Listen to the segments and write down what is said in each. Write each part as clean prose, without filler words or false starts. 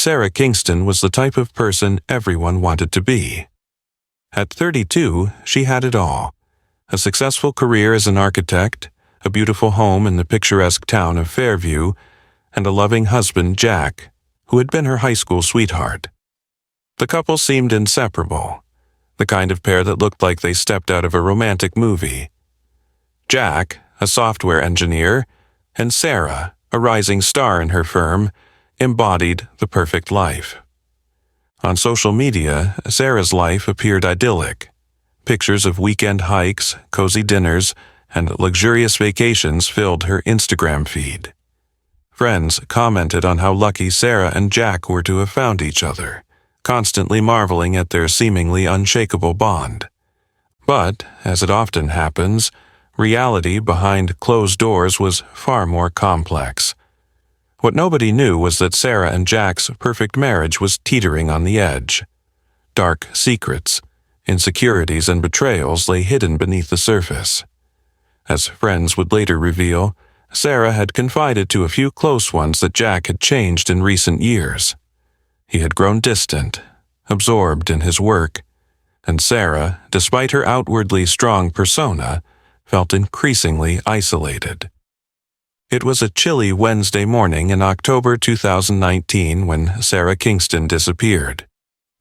Sarah Kingston was the type of person everyone wanted to be. At 32, she had it all: a successful career as an architect, a beautiful home in the picturesque town of Fairview, and a loving husband, Jack, who had been her high school sweetheart. The couple seemed inseparable, the kind of pair that looked like they stepped out of a romantic movie. Jack, a software engineer, and Sarah, a rising star in her firm, embodied the perfect life. On social media, Sarah's life appeared idyllic. Pictures of weekend hikes, cozy dinners, and luxurious vacations filled her Instagram feed. Friends commented on how lucky Sarah and Jack were to have found each other, constantly marveling at their seemingly unshakable bond. But, as it often happens, reality behind closed doors was far more complex. What nobody knew was that Sarah and Jack's perfect marriage was teetering on the edge. Dark secrets, insecurities, and betrayals lay hidden beneath the surface. As friends would later reveal, Sarah had confided to a few close ones that Jack had changed in recent years. He had grown distant, absorbed in his work, and Sarah, despite her outwardly strong persona, felt increasingly isolated. It was a chilly Wednesday morning in October 2019 when Sarah Kingston disappeared.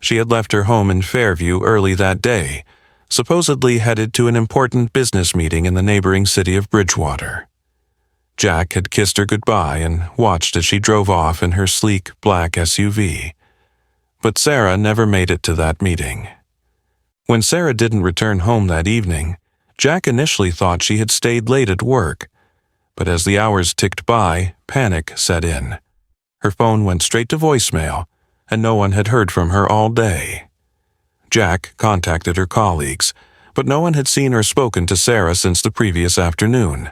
She had left her home in Fairview early that day, supposedly headed to an important business meeting in the neighboring city of Bridgewater. Jack had kissed her goodbye and watched as she drove off in her sleek black SUV. But Sarah never made it to that meeting. When Sarah didn't return home that evening, Jack initially thought she had stayed late at work. But as the hours ticked by, panic set in. Her phone went straight to voicemail, and no one had heard from her all day. Jack contacted her colleagues, but no one had seen or spoken to Sarah since the previous afternoon.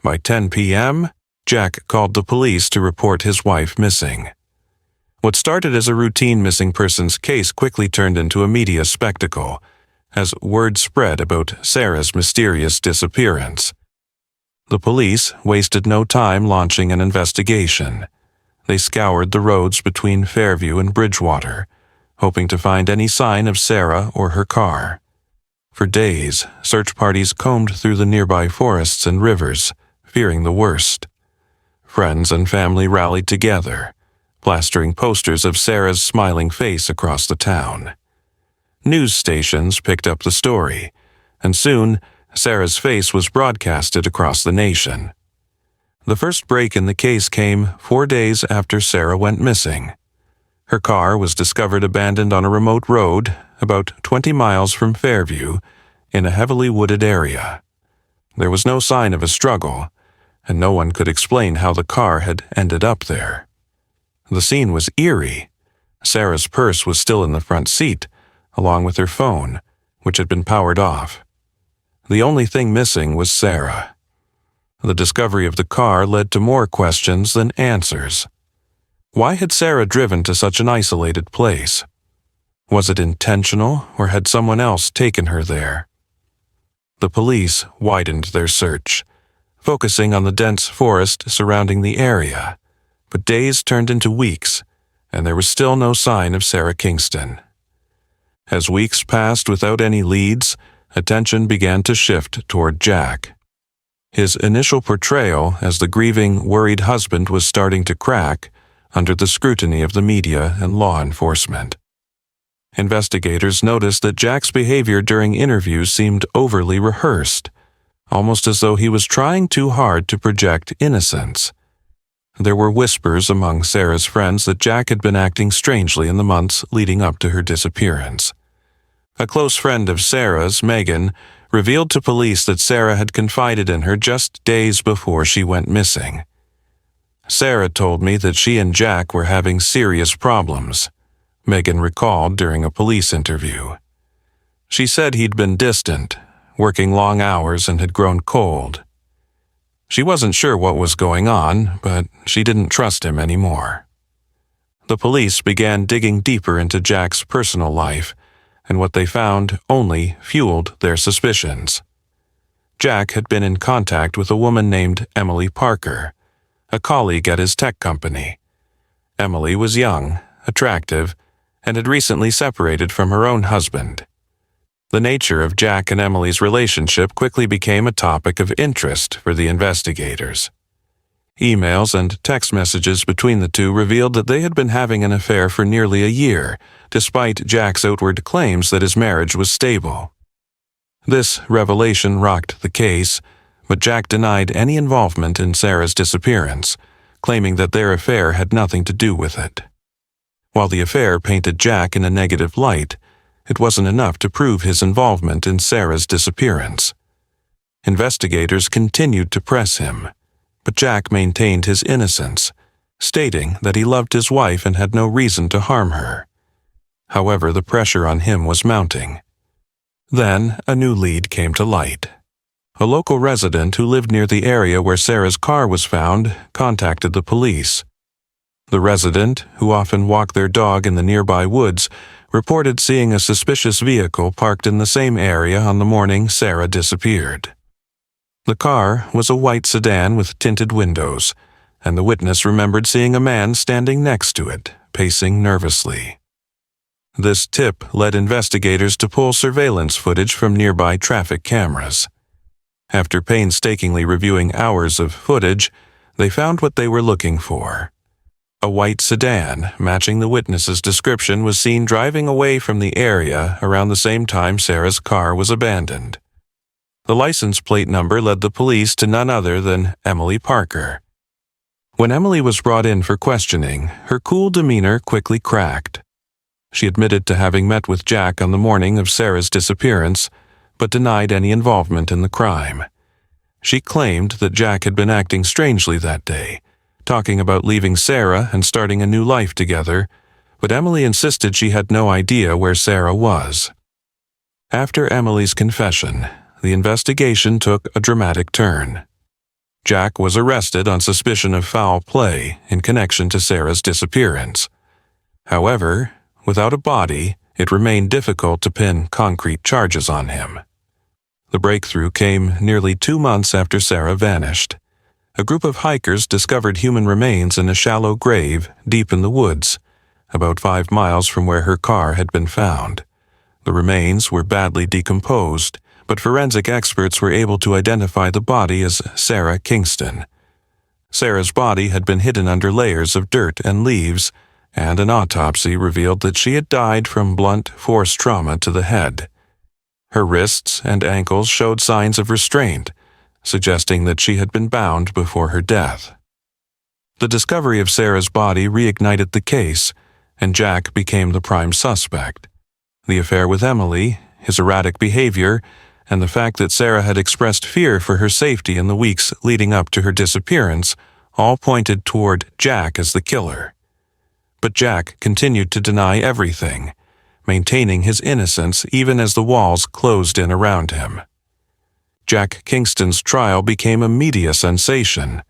By 10 p.m., Jack called the police to report his wife missing. What started as a routine missing persons case quickly turned into a media spectacle, as word spread about Sarah's mysterious disappearance. The police wasted no time launching an investigation. They scoured the roads between Fairview and Bridgewater, hoping to find any sign of Sarah or her car. For days, search parties combed through the nearby forests and rivers, fearing the worst. Friends and family rallied together, plastering posters of Sarah's smiling face across the town. News stations picked up the story, and soon Sarah's face was broadcasted across the nation. The first break in the case came 4 days after Sarah went missing. Her car was discovered abandoned on a remote road about 20 miles from Fairview in a heavily wooded area. There was no sign of a struggle, and no one could explain how the car had ended up there. The scene was eerie. Sarah's purse was still in the front seat, along with her phone, which had been powered off. The only thing missing was Sarah. The discovery of the car led to more questions than answers. Why had Sarah driven to such an isolated place? Was it intentional, or had someone else taken her there? The police widened their search, focusing on the dense forest surrounding the area, but days turned into weeks, and there was still no sign of Sarah Kingston. As weeks passed without any leads, attention began to shift toward Jack. His initial portrayal as the grieving, worried husband was starting to crack under the scrutiny of the media and law enforcement. Investigators noticed that Jack's behavior during interviews seemed overly rehearsed, almost as though he was trying too hard to project innocence. There were whispers among Sarah's friends that Jack had been acting strangely in the months leading up to her disappearance. A close friend of Sarah's, Megan, revealed to police that Sarah had confided in her just days before she went missing. Sarah told me that she and Jack were having serious problems, Megan recalled during a police interview. She said he'd been distant, working long hours, and had grown cold. She wasn't sure what was going on, but she didn't trust him anymore. The police began digging deeper into Jack's personal life, and what they found only fueled their suspicions. Jack had been in contact with a woman named Emily Parker, a colleague at his tech company. Emily was young, attractive, and had recently separated from her own husband. The nature of Jack and Emily's relationship quickly became a topic of interest for the investigators. Emails and text messages between the two revealed that they had been having an affair for nearly a year, despite Jack's outward claims that his marriage was stable. This revelation rocked the case, but Jack denied any involvement in Sarah's disappearance, claiming that their affair had nothing to do with it. While the affair painted Jack in a negative light, it wasn't enough to prove his involvement in Sarah's disappearance. Investigators continued to press him, but Jack maintained his innocence, stating that he loved his wife and had no reason to harm her. However, the pressure on him was mounting. Then, a new lead came to light. A local resident who lived near the area where Sarah's car was found contacted the police. The resident, who often walked their dog in the nearby woods, reported seeing a suspicious vehicle parked in the same area on the morning Sarah disappeared. The car was a white sedan with tinted windows, and the witness remembered seeing a man standing next to it, pacing nervously. This tip led investigators to pull surveillance footage from nearby traffic cameras. After painstakingly reviewing hours of footage, they found what they were looking for. A white sedan, matching the witness's description, was seen driving away from the area around the same time Sarah's car was abandoned. The license plate number led the police to none other than Emily Parker. When Emily was brought in for questioning, her cool demeanor quickly cracked. She admitted to having met with Jack on the morning of Sarah's disappearance, but denied any involvement in the crime. She claimed that Jack had been acting strangely that day, talking about leaving Sarah and starting a new life together, but Emily insisted she had no idea where Sarah was. After Emily's confession, the investigation took a dramatic turn. Jack was arrested on suspicion of foul play in connection to Sarah's disappearance. However, without a body, it remained difficult to pin concrete charges on him. The breakthrough came nearly 2 months after Sarah vanished. A group of hikers discovered human remains in a shallow grave deep in the woods, about 5 miles from where her car had been found. The remains were badly decomposed, but forensic experts were able to identify the body as Sarah Kingston. Sarah's body had been hidden under layers of dirt and leaves, and an autopsy revealed that she had died from blunt force trauma to the head. Her wrists and ankles showed signs of restraint, suggesting that she had been bound before her death. The discovery of Sarah's body reignited the case, and Jack became the prime suspect. The affair with Emily, his erratic behavior, and the fact that Sarah had expressed fear for her safety in the weeks leading up to her disappearance all pointed toward Jack as the killer. But Jack continued to deny everything, maintaining his innocence even as the walls closed in around him. Jack Kingston's trial became a media sensation.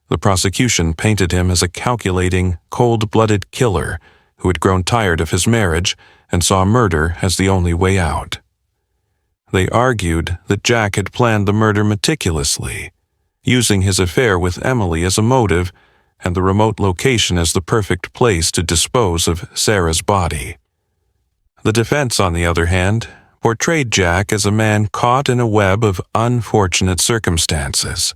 The prosecution painted him as a calculating, cold-blooded killer who had grown tired of his marriage and saw murder as the only way out. They argued that Jack had planned the murder meticulously, using his affair with Emily as a motive and the remote location as the perfect place to dispose of Sarah's body. The defense, on the other hand, portrayed Jack as a man caught in a web of unfortunate circumstances.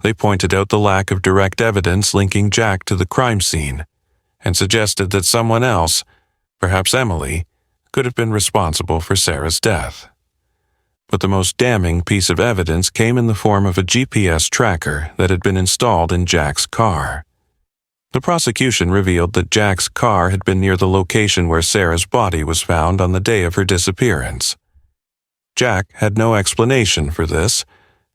They pointed out the lack of direct evidence linking Jack to the crime scene and suggested that someone else, perhaps Emily, could have been responsible for Sarah's death. But the most damning piece of evidence came in the form of a GPS tracker that had been installed in Jack's car. The prosecution revealed that Jack's car had been near the location where Sarah's body was found on the day of her disappearance. Jack had no explanation for this,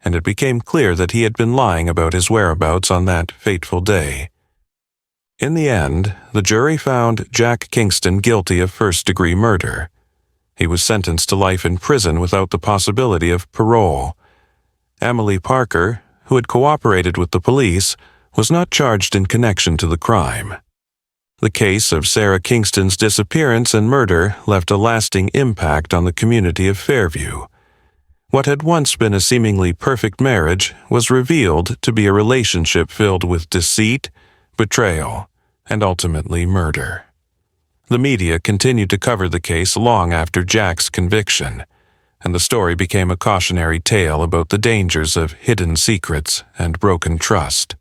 and it became clear that he had been lying about his whereabouts on that fateful day. In the end, the jury found Jack Kingston guilty of first-degree murder. He was sentenced to life in prison without the possibility of parole. Emily Parker, who had cooperated with the police, was not charged in connection to the crime. The case of Sarah Kingston's disappearance and murder left a lasting impact on the community of Fairview. What had once been a seemingly perfect marriage was revealed to be a relationship filled with deceit, betrayal, and ultimately murder. The media continued to cover the case long after Jack's conviction, and the story became a cautionary tale about the dangers of hidden secrets and broken trust.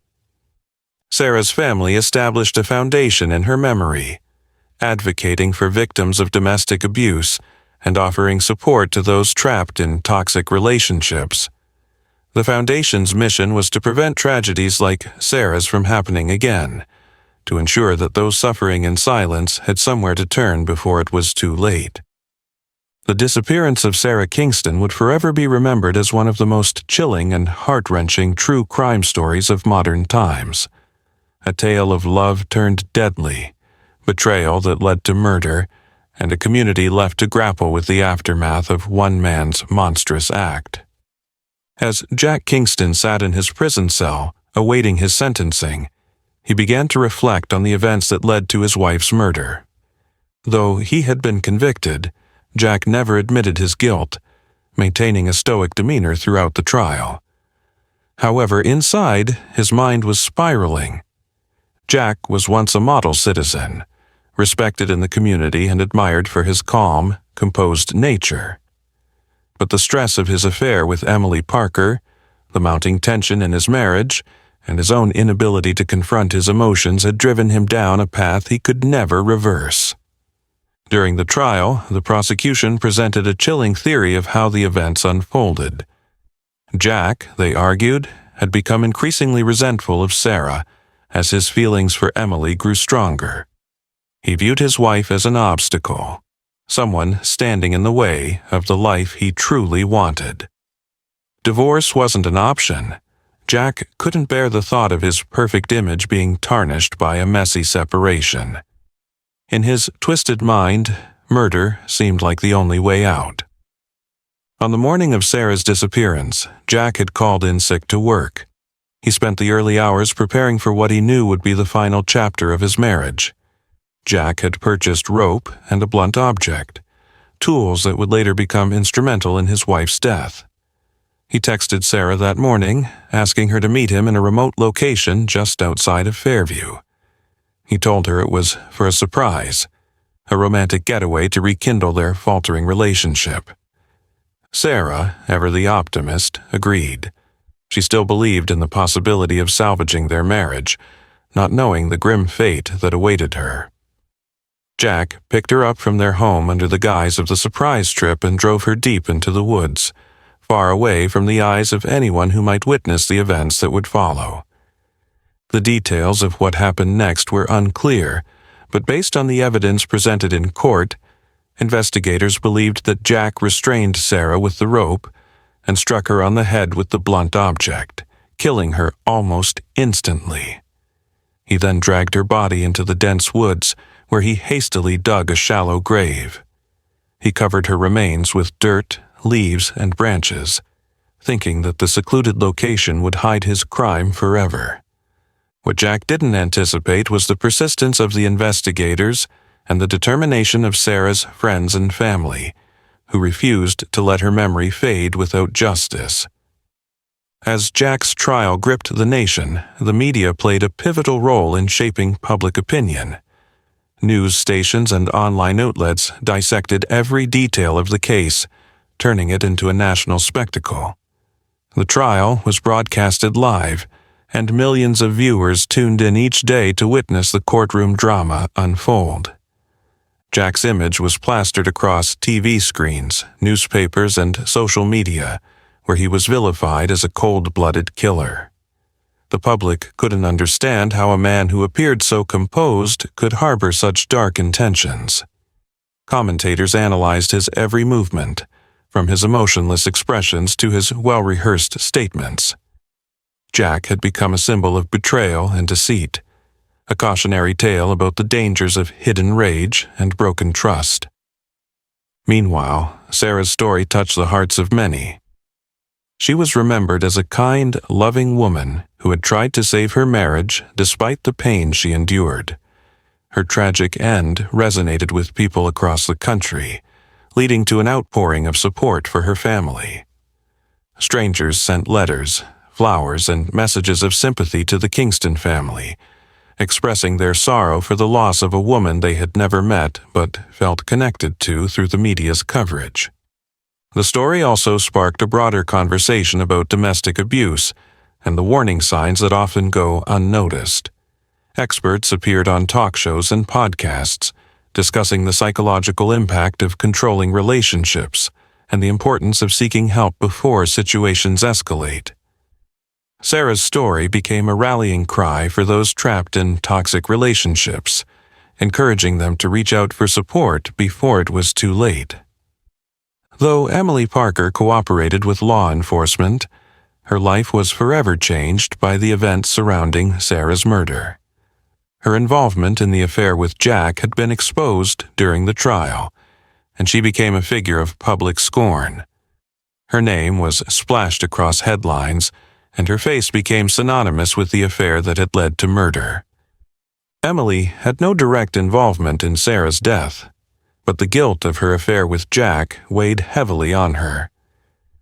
Sarah's family established a foundation in her memory, advocating for victims of domestic abuse and offering support to those trapped in toxic relationships. The foundation's mission was to prevent tragedies like Sarah's from happening again, to ensure that those suffering in silence had somewhere to turn before it was too late. The disappearance of Sarah Kingston would forever be remembered as one of the most chilling and heart-wrenching true crime stories of modern times. A tale of love turned deadly, betrayal that led to murder, and a community left to grapple with the aftermath of one man's monstrous act. As Jack Kingston sat in his prison cell, awaiting his sentencing, he began to reflect on the events that led to his wife's murder. Though he had been convicted, Jack never admitted his guilt, maintaining a stoic demeanor throughout the trial. However, inside, his mind was spiraling. Jack was once a model citizen, respected in the community and admired for his calm, composed nature. But the stress of his affair with Emily Parker, the mounting tension in his marriage, and his own inability to confront his emotions had driven him down a path he could never reverse. During the trial, the prosecution presented a chilling theory of how the events unfolded. Jack, they argued, had become increasingly resentful of Sarah as his feelings for Emily grew stronger. He viewed his wife as an obstacle, someone standing in the way of the life he truly wanted. Divorce wasn't an option. Jack couldn't bear the thought of his perfect image being tarnished by a messy separation. In his twisted mind, murder seemed like the only way out. On the morning of Sarah's disappearance, Jack had called in sick to work. He spent the early hours preparing for what he knew would be the final chapter of his marriage. Jack had purchased rope and a blunt object, tools that would later become instrumental in his wife's death. He texted Sarah that morning, asking her to meet him in a remote location just outside of Fairview. He told her it was for a surprise, a romantic getaway to rekindle their faltering relationship. Sarah, ever the optimist, agreed. She still believed in the possibility of salvaging their marriage, not knowing the grim fate that awaited her. Jack picked her up from their home under the guise of the surprise trip and drove her deep into the woods, far away from the eyes of anyone who might witness the events that would follow. The details of what happened next were unclear, but based on the evidence presented in court, investigators believed that Jack restrained Sarah with the rope and struck her on the head with the blunt object, killing her almost instantly. He then dragged her body into the dense woods, where he hastily dug a shallow grave. He covered her remains with dirt, leaves, and branches, thinking that the secluded location would hide his crime forever. What Jack didn't anticipate was the persistence of the investigators and the determination of Sarah's friends and family, who refused to let her memory fade without justice. As Jack's trial gripped the nation, the media played a pivotal role in shaping public opinion. News stations and online outlets dissected every detail of the case, turning it into a national spectacle. The trial was broadcasted live, and millions of viewers tuned in each day to witness the courtroom drama unfold. Jack's image was plastered across TV screens, newspapers, and social media, where he was vilified as a cold-blooded killer. The public couldn't understand how a man who appeared so composed could harbor such dark intentions. Commentators analyzed his every movement, from his emotionless expressions to his well-rehearsed statements. Jack had become a symbol of betrayal and deceit, a cautionary tale about the dangers of hidden rage and broken trust. Meanwhile, Sarah's story touched the hearts of many. She was remembered as a kind, loving woman who had tried to save her marriage despite the pain she endured. Her tragic end resonated with people across the country, leading to an outpouring of support for her family. Strangers sent letters, flowers, and messages of sympathy to the Kingston family, expressing their sorrow for the loss of a woman they had never met but felt connected to through the media's coverage. The story also sparked a broader conversation about domestic abuse and the warning signs that often go unnoticed. Experts appeared on talk shows and podcasts, discussing the psychological impact of controlling relationships and the importance of seeking help before situations escalate. Sarah's story became a rallying cry for those trapped in toxic relationships, encouraging them to reach out for support before it was too late. Though Emily Parker cooperated with law enforcement, her life was forever changed by the events surrounding Sarah's murder. Her involvement in the affair with Jack had been exposed during the trial, and she became a figure of public scorn. Her name was splashed across headlines, and her face became synonymous with the affair that had led to murder. Emily had no direct involvement in Sarah's death, but the guilt of her affair with Jack weighed heavily on her.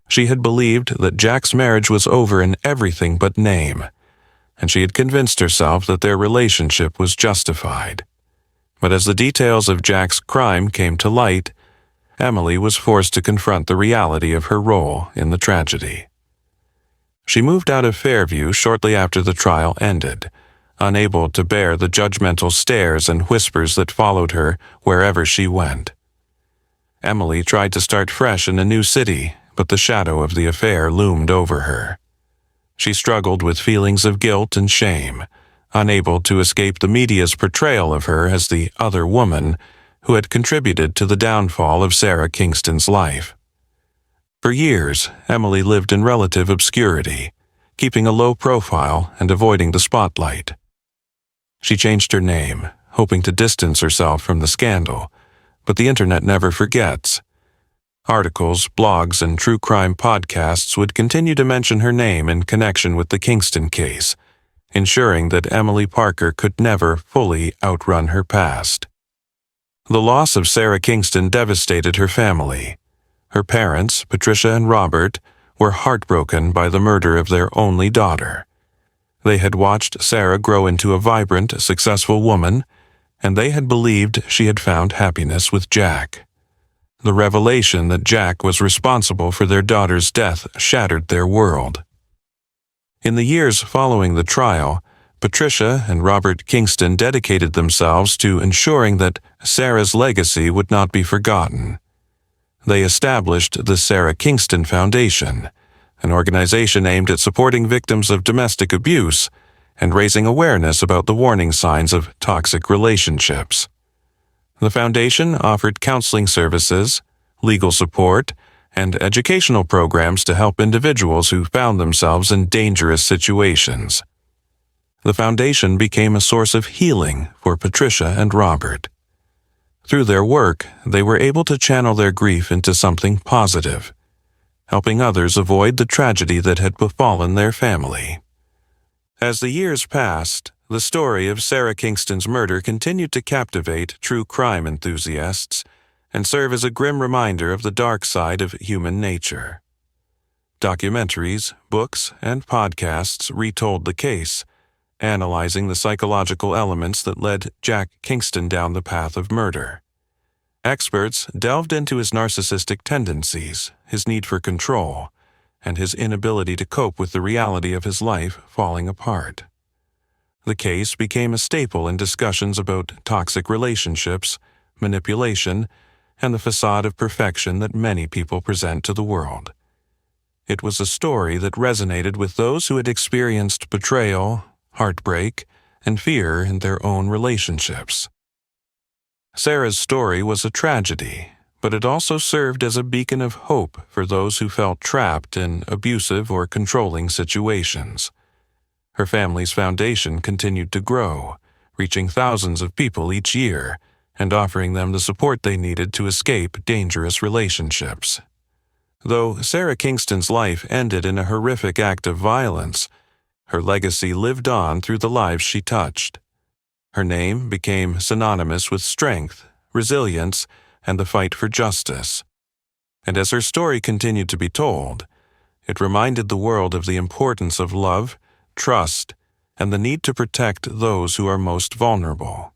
She had believed that Jack's marriage was over in everything but name, and she had convinced herself that their relationship was justified. But as the details of Jack's crime came to light, Emily was forced to confront the reality of her role in the tragedy. She moved out of Fairview shortly after the trial ended, unable to bear the judgmental stares and whispers that followed her wherever she went. Emily tried to start fresh in a new city, but the shadow of the affair loomed over her. She struggled with feelings of guilt and shame, unable to escape the media's portrayal of her as the other woman who had contributed to the downfall of Sarah Kingston's life. For years, Emily lived in relative obscurity, keeping a low profile and avoiding the spotlight. She changed her name, hoping to distance herself from the scandal, but the internet never forgets. Articles, blogs, and true crime podcasts would continue to mention her name in connection with the Kingston case, ensuring that Emily Parker could never fully outrun her past. The loss of Sarah Kingston devastated her family. Her parents, Patricia and Robert, were heartbroken by the murder of their only daughter. They had watched Sarah grow into a vibrant, successful woman, and they had believed she had found happiness with Jack. The revelation that Jack was responsible for their daughter's death shattered their world. In the years following the trial, Patricia and Robert Kingston dedicated themselves to ensuring that Sarah's legacy would not be forgotten. They established the Sarah Kingston Foundation, an organization aimed at supporting victims of domestic abuse and raising awareness about the warning signs of toxic relationships. The foundation offered counseling services, legal support, and educational programs to help individuals who found themselves in dangerous situations. The foundation became a source of healing for Patricia and Robert. Through their work, they were able to channel their grief into something positive, helping others avoid the tragedy that had befallen their family. As the years passed, the story of Sarah Kingston's murder continued to captivate true crime enthusiasts and serve as a grim reminder of the dark side of human nature. Documentaries, books, and podcasts retold the case, analyzing the psychological elements that led Jack Kingston down the path of murder. Experts delved into his narcissistic tendencies, his need for control, and his inability to cope with the reality of his life falling apart. The case became a staple in discussions about toxic relationships, manipulation, and the facade of perfection that many people present to the world. It was a story that resonated with those who had experienced betrayal, heartbreak, and fear in their own relationships. Sarah's story was a tragedy, but it also served as a beacon of hope for those who felt trapped in abusive or controlling situations. Her family's foundation continued to grow, reaching thousands of people each year and offering them the support they needed to escape dangerous relationships. Though Sarah Kingston's life ended in a horrific act of violence, her legacy lived on through the lives she touched. Her name became synonymous with strength, resilience, and the fight for justice. And as her story continued to be told, it reminded the world of the importance of love, trust, and the need to protect those who are most vulnerable.